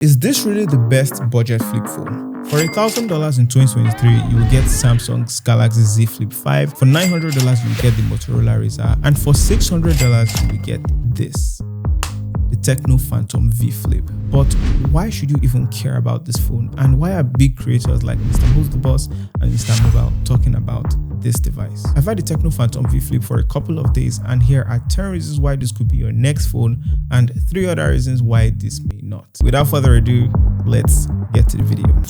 Is this really the best budget flip phone? For $1,000 in 2023, you will get Samsung's Galaxy Z Flip 5. For $900, you will get the Motorola Razr. And for $600, you will get this, the TECNO Phantom V Flip. But why should you even care about this phone? And why are big creators like Mr. Who's the Boss and Mr. Mobile talking about this device? I've had the TECNO Phantom V Flip for a couple of days, and here are 10 reasons why this could be your next phone and 3 other reasons why this may not. Without further ado, let's get to the video.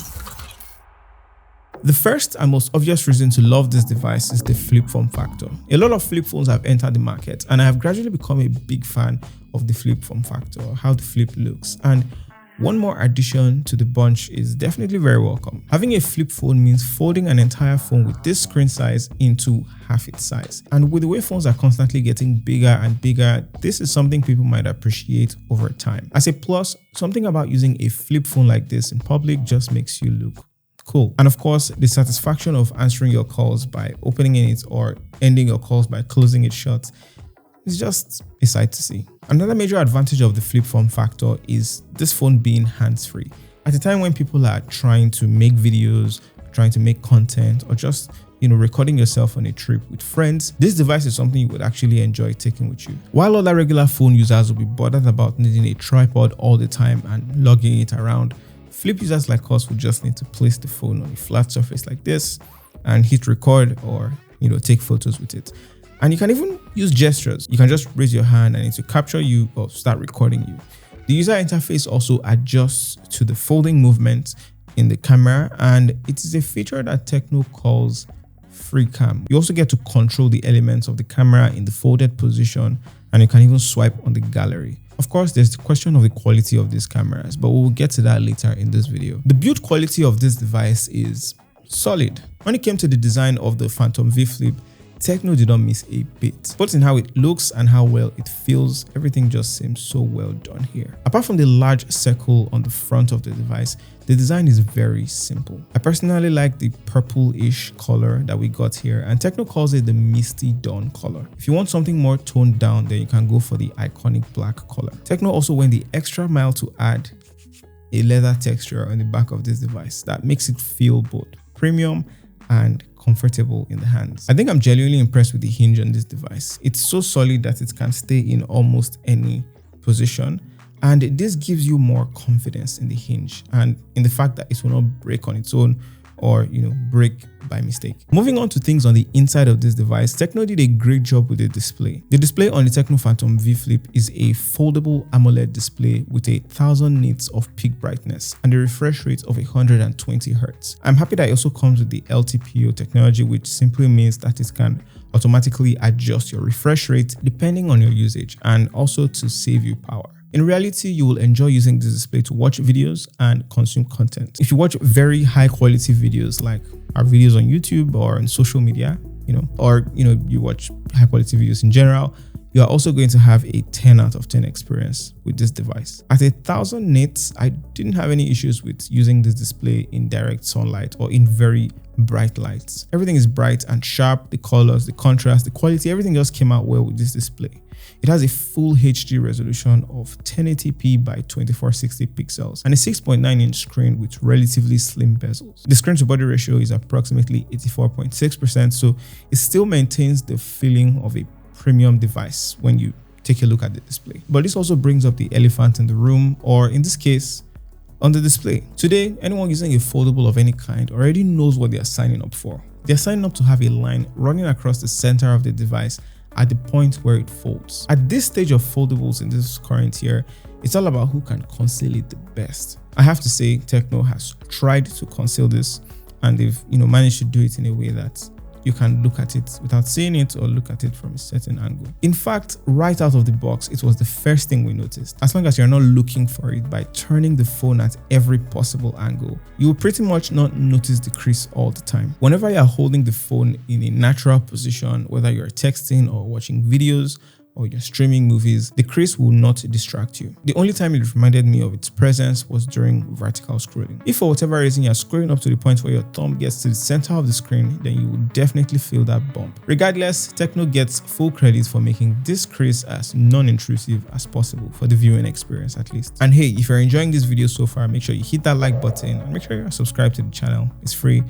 The first and most obvious reason to love this device is the flip form factor. A lot of flip phones have entered the market, and I have gradually become a big fan of the flip form factor, how the flip looks. And one more addition to the bunch is definitely very welcome. Having a flip phone means folding an entire phone with this screen size into half its size. And with the way phones are constantly getting bigger and bigger, this is something people might appreciate over time. As a plus, something about using a flip phone like this in public just makes you look cool. And of course, the satisfaction of answering your calls by opening it or ending your calls by closing it shut is just a sight to see. Another major advantage of the flip form factor is this phone being hands-free. At a time when people are trying to make videos, trying to make content, or just recording yourself on a trip with friends, this device is something you would actually enjoy taking with you. While other regular phone users will be bothered about needing a tripod all the time and lugging it around, flip users like us would just need to place the phone on a flat surface like this and hit record or take photos with it. And you can even use gestures. You can just raise your hand and it will capture you or start recording you. The user interface also adjusts to the folding movement in the camera, and it is a feature that TECNO calls free cam. You also get to control the elements of the camera in the folded position, and you can even swipe on the gallery. Of course, there's the question of the quality of these cameras, but we'll get to that later in this video. The build quality of this device is solid. When it came to the design of the Phantom V Flip, TECNO did not miss a bit. Both in how it looks and how well it feels, everything just seems so well done here. Apart from the large circle on the front of the device, the design is very simple. I personally like the purple-ish color that we got here, and TECNO calls it the Misty Dawn color. If you want something more toned down, then you can go for the iconic black color. TECNO also went the extra mile to add a leather texture on the back of this device that makes it feel both premium and comfortable in the hands. I think I'm genuinely impressed with the hinge on this device. It's so solid that it can stay in almost any position, and this gives you more confidence in the hinge and in the fact that it will not break on its own or break by mistake. Moving on to things on the inside of this device, TECNO did a great job with the display. The display on the TECNO Phantom V Flip is a foldable AMOLED display with 1000 nits of peak brightness and a refresh rate of 120 Hz. I'm happy that it also comes with the LTPO technology, which simply means that it can automatically adjust your refresh rate depending on your usage and also to save you power. In reality, you will enjoy using this display to watch videos and consume content. If you watch very high quality videos like our videos on YouTube or on social media, or you watch high quality videos in general, you are also going to have a 10 out of 10 experience with this device. At 1000 nits, I didn't have any issues with using this display in direct sunlight or in very bright lights. Everything is bright and sharp. The colors, the contrast, the quality, everything just came out well with this display. It has a full HD resolution of 1080p by 2460 pixels and a 6.9-inch screen with relatively slim bezels. The screen to body ratio is approximately 84.6%, so it still maintains the feeling of a premium device when you take a look at the display. But this also brings up the elephant in the room, or in this case, on the display. Today, anyone using a foldable of any kind already knows what they are signing up for. They are signing up to have a line running across the center of the device at the point where it folds. At this stage of foldables in this current year, it's all about who can conceal it the best. I have to say, TECNO has tried to conceal this, and they've managed to do it in a way that you can look at it without seeing it or look at it from a certain angle. In fact, right out of the box, it was the first thing we noticed. As long as you're not looking for it by turning the phone at every possible angle, you will pretty much not notice the crease all the time. Whenever you're holding the phone in a natural position, whether you're texting or watching videos or you're streaming movies, the Crease will not distract you. The only time it reminded me of its presence was during vertical scrolling. If for whatever reason you're scrolling up to the point where your thumb gets to the center of the screen, then you will definitely feel that bump. Regardless, TECNO gets full credit for making this Crease as non-intrusive as possible for the viewing experience at least. And hey, if you're enjoying this video so far, make sure you hit that like button and make sure you're subscribed to the channel. It's free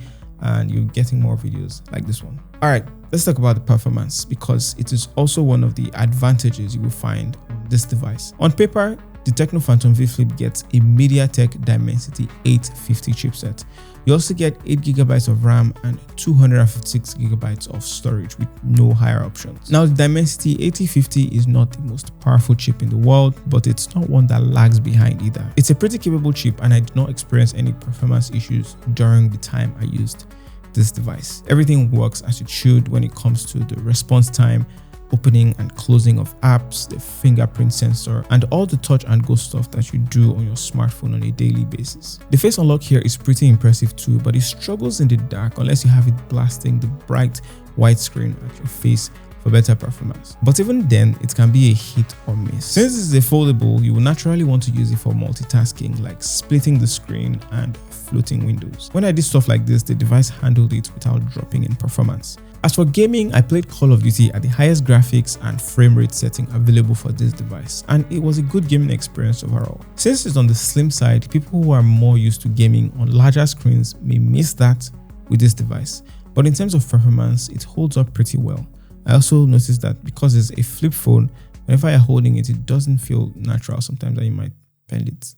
and you're getting more videos like this one. All right, let's talk about the performance, because it is also one of the advantages you will find on this device. On paper, the TECNO Phantom V Flip gets a MediaTek Dimensity 850 chipset. You also get 8GB of RAM and 256GB of storage with no higher options. Now, the Dimensity 8050 is not the most powerful chip in the world, but it's not one that lags behind either. It's a pretty capable chip, and I did not experience any performance issues during the time I used this device. Everything works as it should when it comes to the response time, opening and closing of apps, the fingerprint sensor, and all the touch and go stuff that you do on your smartphone on a daily basis. The face unlock here is pretty impressive too, but it struggles in the dark unless you have it blasting the bright white screen at your face for better performance. But even then, it can be a hit or miss. Since this is a foldable, you will naturally want to use it for multitasking, like splitting the screen and floating windows. When I did stuff like this, the device handled it without dropping in performance. As for gaming, I played Call of Duty at the highest graphics and frame rate setting available for this device, and it was a good gaming experience overall. Since it's on the slim side, people who are more used to gaming on larger screens may miss that with this device, but in terms of performance, it holds up pretty well. I also noticed that because it's a flip phone, whenever you're holding it, it doesn't feel natural sometimes, and you might bend it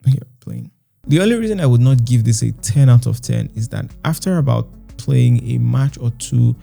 when you're playing. The only reason I would not give this a 10 out of 10 is that after about playing a match or two,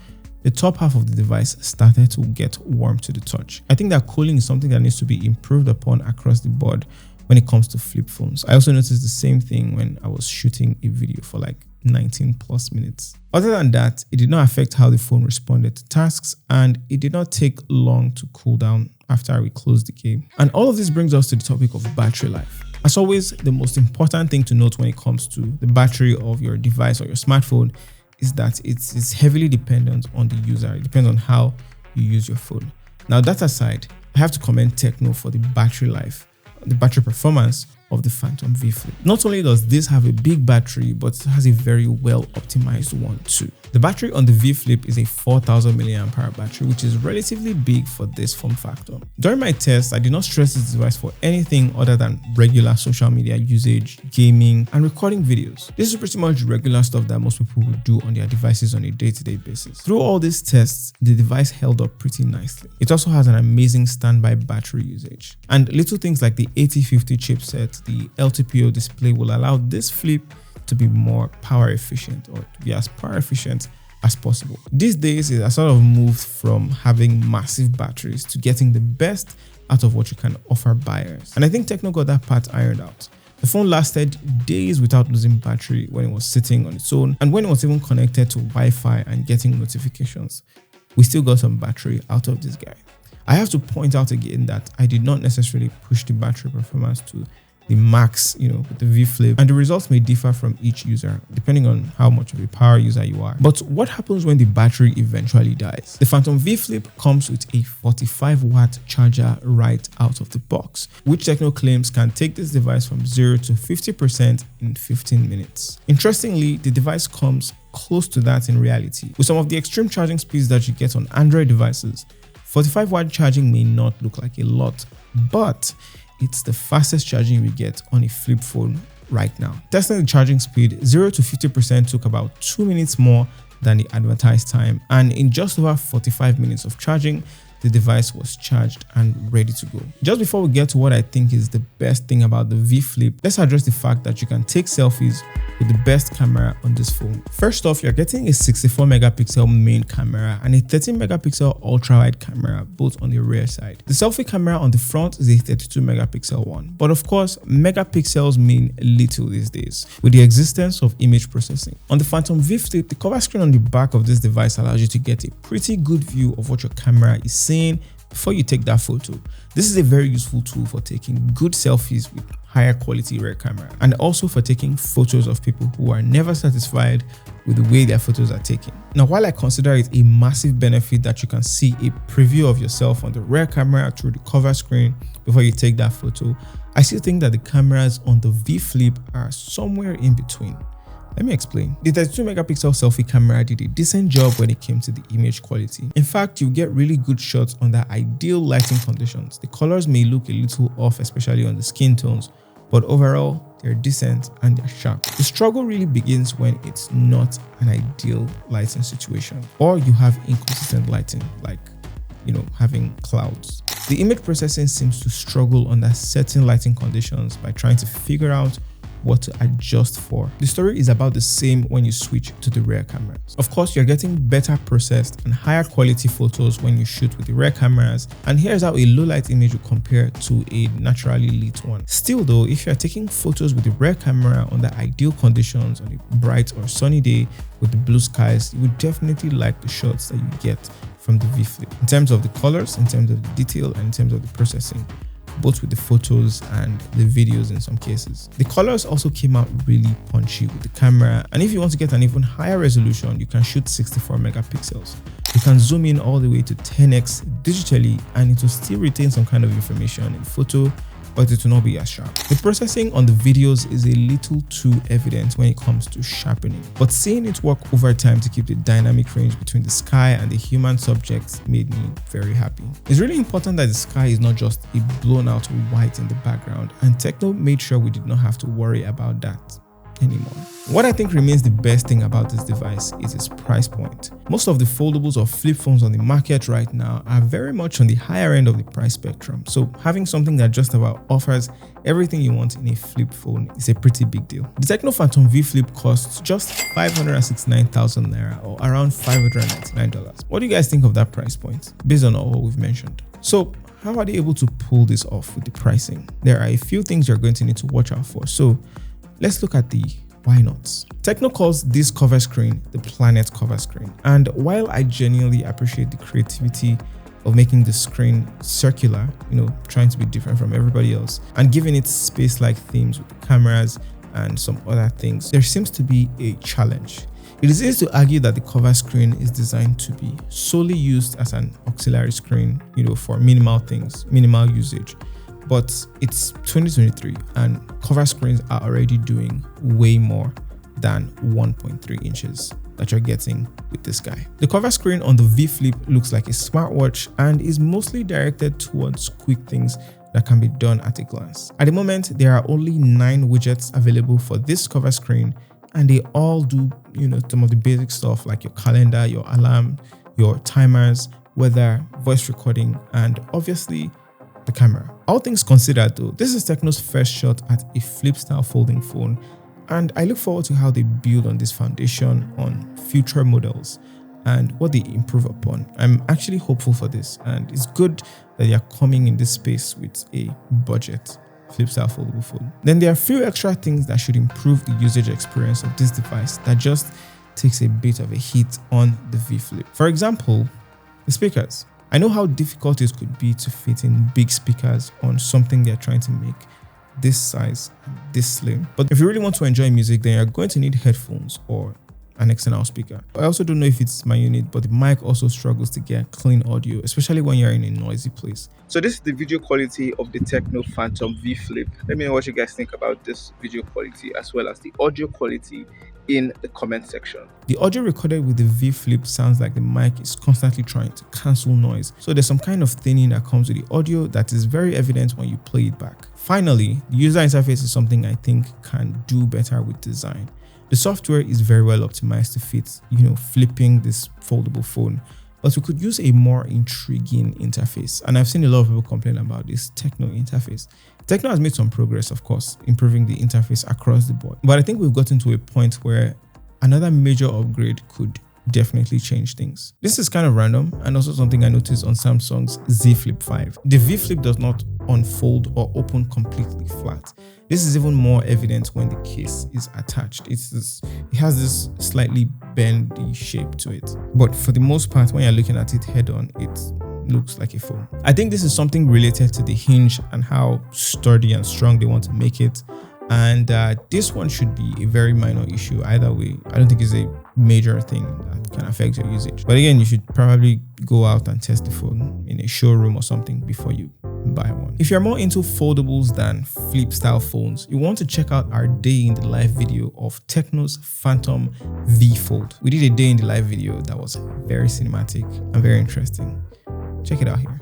the top half of the device started to get warm to the touch. I think that cooling is something that needs to be improved upon across the board when it comes to flip phones. I also noticed the same thing when I was shooting a video for like 19 plus minutes. Other than that, it did not affect how the phone responded to tasks, and it did not take long to cool down after we closed the game. And all of this brings us to the topic of battery life. As always, the most important thing to note when it comes to the battery of your device or your smartphone is that it's heavily dependent on the user. It depends on how you use your phone. Now, that aside, I have to commend TECNO for the battery life, the battery performance of the Phantom V Flip. Not only does this have a big battery, but it has a very well optimized one too. The battery on the V Flip is a 4000 mAh battery, which is relatively big for this form factor. During my test, I did not stress this device for anything other than regular social media usage, gaming, and recording videos. This is pretty much regular stuff that most people would do on their devices on a day-to-day basis. Through all these tests, the device held up pretty nicely. It also has an amazing standby battery usage. And little things like the 8050 chipset, the LTPO display will allow this flip to be more power efficient, or to be as power efficient as possible. These days, it has sort of moved from having massive batteries to getting the best out of what you can offer buyers. And I think TECNO got that part ironed out. The phone lasted days without losing battery when it was sitting on its own, and when it was even connected to Wi-Fi and getting notifications, we still got some battery out of this guy. I have to point out again that I did not necessarily push the battery performance to the max, with the V Flip, and the results may differ from each user depending on how much of a power user you are. But what happens when the battery eventually dies? The Phantom V Flip comes with a 45-watt charger right out of the box, which TECNO claims can take this device from 0 to 50% in 15 minutes. Interestingly, the device comes close to that in reality. With some of the extreme charging speeds that you get on Android devices, 45-watt charging may not look like a lot, but it's the fastest charging we get on a flip phone right now. Testing the charging speed, 0 to 50% took about 2 minutes more than the advertised time, and in just over 45 minutes of charging, the device was charged and ready to go. Just before we get to what I think is the best thing about the V Flip, let's address the fact that you can take selfies with the best camera on this phone. First off, you're getting a 64 megapixel main camera and a 13 megapixel ultra wide camera, both on the rear side. The selfie camera on the front is a 32 megapixel one, but of course, megapixels mean little these days with the existence of image processing. On the Phantom V Flip, the cover screen on the back of this device allows you to get a pretty good view of what your camera is saying before you take that photo. This is a very useful tool for taking good selfies with higher quality rear camera, and also for taking photos of people who are never satisfied with the way their photos are taken. Now, while I consider it a massive benefit that you can see a preview of yourself on the rear camera through the cover screen before you take that photo, I still think that the cameras on the V Flip are somewhere in between. Let me explain. The 32 megapixel selfie camera did a decent job when it came to the image quality. In fact, you get really good shots under ideal lighting conditions. The colors may look a little off, especially on the skin tones, but overall, they're decent and they're sharp. The struggle really begins when it's not an ideal lighting situation, or you have inconsistent lighting, like, having clouds. The image processing seems to struggle under certain lighting conditions by trying to figure out what to adjust for. The story is about the same when you switch to the rear cameras. Of course, you're getting better processed and higher quality photos when you shoot with the rear cameras, and here's how a low light image will compare to a naturally lit one. Still though, if you're taking photos with the rear camera under ideal conditions on a bright or sunny day with the blue skies, you would definitely like the shots that you get from the V Flip, in terms of the colors, in terms of the detail, and in terms of the processing, both with the photos and the videos in some cases. The colors also came out really punchy with the camera, and if you want to get an even higher resolution, you can shoot 64 megapixels. You can zoom in all the way to 10x digitally, and it will still retain some kind of information in photo, but it will not be as sharp. The processing on the videos is a little too evident when it comes to sharpening, but seeing it work over time to keep the dynamic range between the sky and the human subjects made me very happy. It's really important that the sky is not just a blown out white in the background, and TECNO made sure we did not have to worry about that anymore. What I think remains the best thing about this device is its price point. Most of the foldables or flip phones on the market right now are very much on the higher end of the price spectrum, so having something that just about offers everything you want in a flip phone is a pretty big deal. The TECNO Phantom V Flip costs just 569,000 naira, or around $599. What do you guys think of that price point based on all we've mentioned? So how are they able to pull this off with the pricing? There are a few things you're going to need to watch out for, so let's look at the why nots. TECNO calls this cover screen the Planet cover screen, and while I genuinely appreciate the creativity of making the screen circular, trying to be different from everybody else, and giving it space-like themes with the cameras and some other things, there seems to be a challenge. It is easy to argue that the cover screen is designed to be solely used as an auxiliary screen, for minimal things, minimal usage. But it's 2023 and cover screens are already doing way more than 1.3 inches that you're getting with this guy. The cover screen on the V Flip looks like a smartwatch and is mostly directed towards quick things that can be done at a glance. At the moment, there are only 9 widgets available for this cover screen, and they all do, some of the basic stuff like your calendar, your alarm, your timers, weather, voice recording, and obviously the camera. All things considered though, this is TECNO's first shot at a flip style folding phone, and I look forward to how they build on this foundation on future models and what they improve upon. I'm actually hopeful for this, and it's good that they are coming in this space with a budget flip style foldable phone. Then there are a few extra things that should improve the usage experience of this device that just takes a bit of a hit on the V Flip. For example, the speakers. I know how difficult it could be to fit in big speakers on something they're trying to make this size and this slim. But if you really want to enjoy music, then you're going to need headphones or an external speaker. I also don't know if it's my unit, but the mic also struggles to get clean audio, especially when you're in a noisy place. So this is the video quality of the TECNO Phantom V Flip. Let me know what you guys think about this video quality as well as the audio quality in the comment section. The audio recorded with the V Flip sounds like the mic is constantly trying to cancel noise. So there's some kind of thinning that comes with the audio that is very evident when you play it back. Finally, the user interface is something I think can do better with design. The software is very well optimized to fit, flipping this foldable phone, but we could use a more intriguing interface. And I've seen a lot of people complain about this TECNO interface. TECNO has made some progress, of course, improving the interface across the board. But I think we've gotten to a point where another major upgrade could definitely change things. This is kind of random and also something I noticed on Samsung's Z Flip 5. The V Flip does not unfold or open completely flat. This is even more evident when the case is attached. It has this slightly bendy shape to it. But for the most part, when you're looking at it head on, it looks like a phone. I think this is something related to the hinge and how sturdy and strong they want to make it. And this one should be a very minor issue either way. I don't think it's a major thing that can affect your usage. But again, you should probably go out and test the phone in a showroom or something before you buy one. If you're more into foldables than flip style phones, you want to check out our day in the life video of TECNO's Phantom V Fold. We did a day in the life video that was very cinematic and very interesting. Check it out here.